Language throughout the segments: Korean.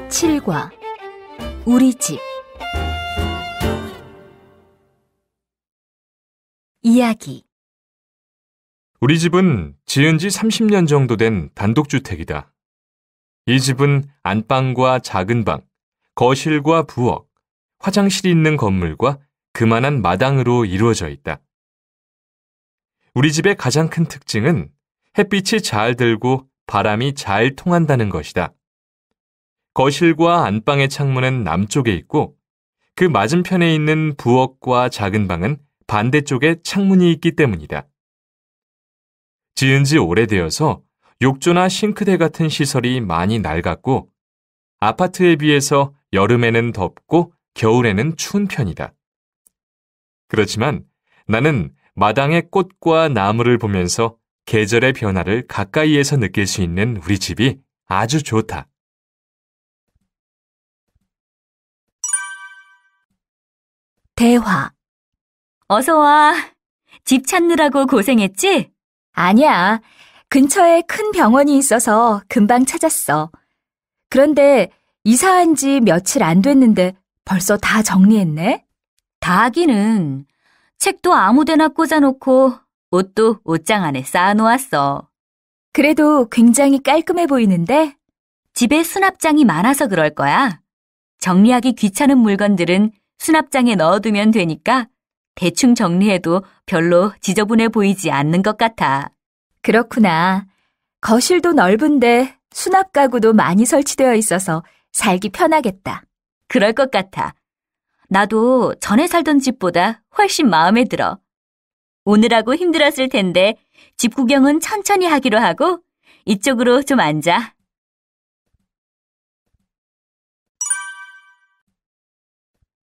7과 우리 집 이야기. 우리 집은 지은 지 30년 정도 된 단독주택이다. 이 집은 안방과 작은 방, 거실과 부엌, 화장실이 있는 건물과 그만한 마당으로 이루어져 있다. 우리 집의 가장 큰 특징은 햇빛이 잘 들고 바람이 잘 통한다는 것이다. 거실과 안방의 창문은 남쪽에 있고 그 맞은편에 있는 부엌과 작은 방은 반대쪽에 창문이 있기 때문이다. 지은 지 오래되어서 욕조나 싱크대 같은 시설이 많이 낡았고 아파트에 비해서 여름에는 덥고 겨울에는 추운 편이다. 그렇지만 나는 마당의 꽃과 나무를 보면서 계절의 변화를 가까이에서 느낄 수 있는 우리 집이 아주 좋다. 대화. 어서 와. 집 찾느라고 고생했지? 아니야. 근처에 큰 병원이 있어서 금방 찾았어. 그런데 이사한 지 며칠 안 됐는데 벌써 다 정리했네? 다 하기는. 책도 아무데나 꽂아놓고 옷도 옷장 안에 쌓아놓았어. 그래도 굉장히 깔끔해 보이는데? 집에 수납장이 많아서 그럴 거야. 정리하기 귀찮은 물건들은 수납장에 넣어두면 되니까 대충 정리해도 별로 지저분해 보이지 않는 것 같아. 그렇구나. 거실도 넓은데 수납 가구도 많이 설치되어 있어서 살기 편하겠다. 그럴 것 같아. 나도 전에 살던 집보다 훨씬 마음에 들어. 오느라고 힘들었을 텐데 집 구경은 천천히 하기로 하고 이쪽으로 좀 앉아.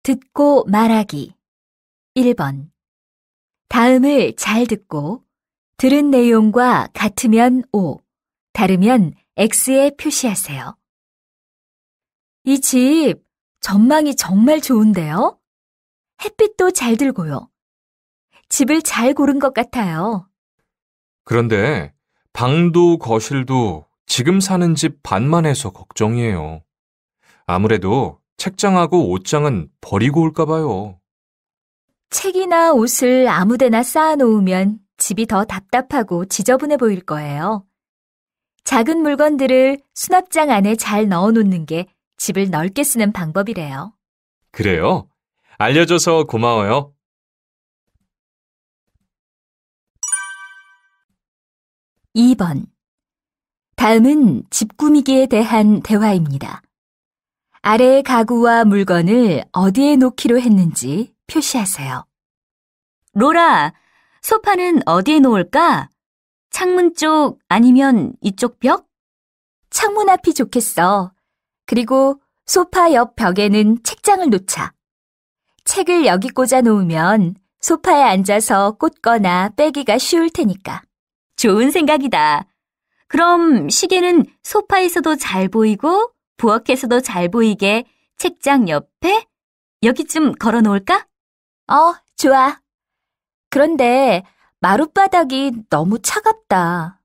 듣고 말하기. 1번. 다음을 잘 듣고 들은 내용과 같으면 O, 다르면 X에 표시하세요. 이 집 전망이 정말 좋은데요? 햇빛도 잘 들고요. 집을 잘 고른 것 같아요. 그런데 방도 거실도 지금 사는 집 반만 해서 걱정이에요. 아무래도 책장하고 옷장은 버리고 올까 봐요. 책이나 옷을 아무데나 쌓아놓으면 집이 더 답답하고 지저분해 보일 거예요. 작은 물건들을 수납장 안에 잘 넣어놓는 게 집을 넓게 쓰는 방법이래요. 그래요? 알려줘서 고마워요. 2번. 다음은 집 꾸미기에 대한 대화입니다. 아래의 가구와 물건을 어디에 놓기로 했는지 표시하세요. 로라, 소파는 어디에 놓을까? 창문 쪽 아니면 이쪽 벽? 창문 앞이 좋겠어. 그리고 소파 옆 벽에는 책장을 놓자. 책을 여기 꽂아 놓으면 소파에 앉아서 꽂거나 빼기가 쉬울 테니까. 좋은 생각이다. 그럼 시계는 소파에서도 잘 보이고 부엌에서도 잘 보이게 책장 옆에 여기쯤 걸어 놓을까? 좋아. 그런데 마룻바닥이 너무 차갑다.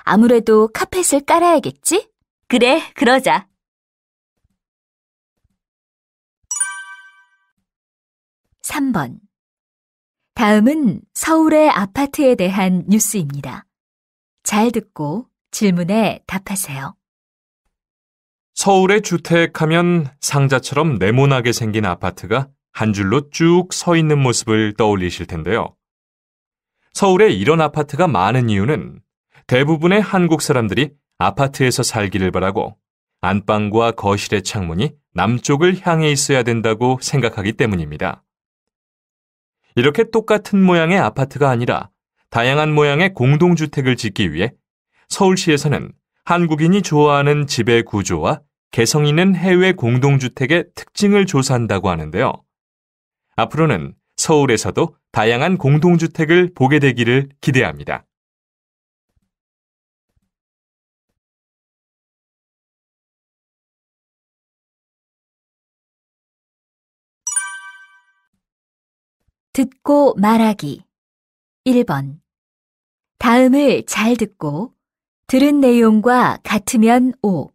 아무래도 카펫을 깔아야겠지? 그래, 그러자. 3번. 다음은 서울의 아파트에 대한 뉴스입니다. 잘 듣고 질문에 답하세요. 서울의 주택하면 상자처럼 네모나게 생긴 아파트가 한 줄로 쭉 서 있는 모습을 떠올리실 텐데요. 서울에 이런 아파트가 많은 이유는 대부분의 한국 사람들이 아파트에서 살기를 바라고 안방과 거실의 창문이 남쪽을 향해 있어야 된다고 생각하기 때문입니다. 이렇게 똑같은 모양의 아파트가 아니라 다양한 모양의 공동주택을 짓기 위해 서울시에서는 한국인이 좋아하는 집의 구조와 개성 있는 해외 공동주택의 특징을 조사한다고 하는데요. 앞으로는 서울에서도 다양한 공동주택을 보게 되기를 기대합니다. 듣고 말하기. 1번. 다음을 잘 듣고 들은 내용과 같으면 O,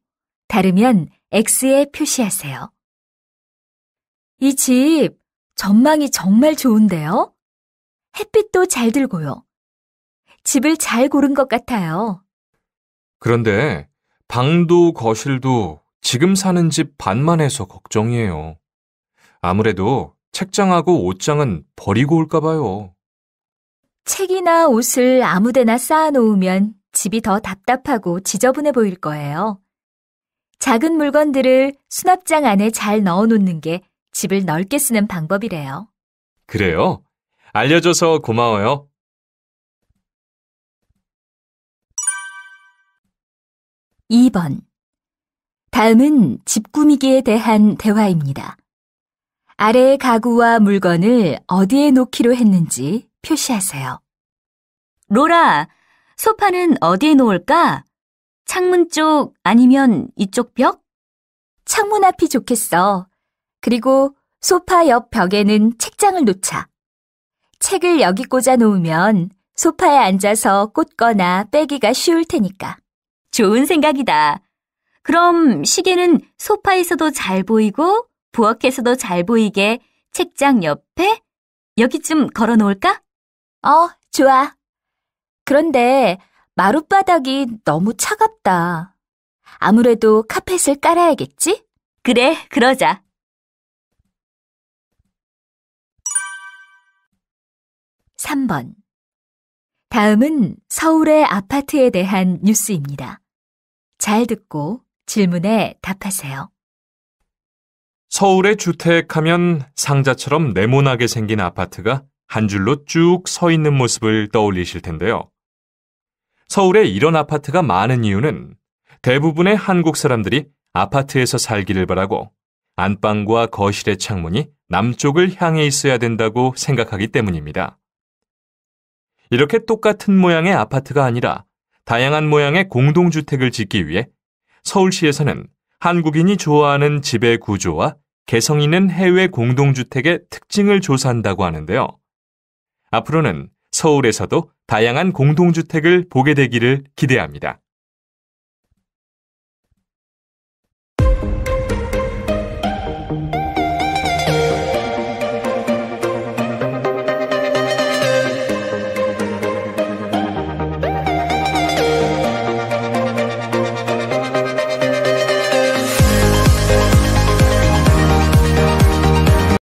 다르면 X에 표시하세요. 이 집 전망이 정말 좋은데요? 햇빛도 잘 들고요. 집을 잘 고른 것 같아요. 그런데 방도 거실도 지금 사는 집 반만 해서 걱정이에요. 아무래도 책장하고 옷장은 버리고 올까 봐요. 책이나 옷을 아무데나 쌓아놓으면 집이 더 답답하고 지저분해 보일 거예요. 작은 물건들을 수납장 안에 잘 넣어놓는 게 집을 넓게 쓰는 방법이래요. 그래요? 알려줘서 고마워요. 2번. 다음은 집 꾸미기에 대한 대화입니다. 아래의 가구와 물건을 어디에 놓기로 했는지 표시하세요. 로라, 소파는 어디에 놓을까? 창문 쪽 아니면 이쪽 벽? 창문 앞이 좋겠어. 그리고 소파 옆 벽에는 책장을 놓자. 책을 여기 꽂아 놓으면 소파에 앉아서 꽂거나 빼기가 쉬울 테니까. 좋은 생각이다. 그럼 시계는 소파에서도 잘 보이고 부엌에서도 잘 보이게 책장 옆에 여기쯤 걸어 놓을까? 좋아. 그런데 마룻바닥이 너무 차갑다. 아무래도 카펫을 깔아야겠지? 그래, 그러자. 3번. 다음은 서울의 아파트에 대한 뉴스입니다. 잘 듣고 질문에 답하세요. 서울의 주택 하면 상자처럼 네모나게 생긴 아파트가 한 줄로 쭉 서 있는 모습을 떠올리실 텐데요. 서울에 이런 아파트가 많은 이유는 대부분의 한국 사람들이 아파트에서 살기를 바라고 안방과 거실의 창문이 남쪽을 향해 있어야 된다고 생각하기 때문입니다. 이렇게 똑같은 모양의 아파트가 아니라 다양한 모양의 공동주택을 짓기 위해 서울시에서는 한국인이 좋아하는 집의 구조와 개성 있는 해외 공동주택의 특징을 조사한다고 하는데요. 앞으로는 서울에서도 다양한 공동주택을 보게 되기를 기대합니다.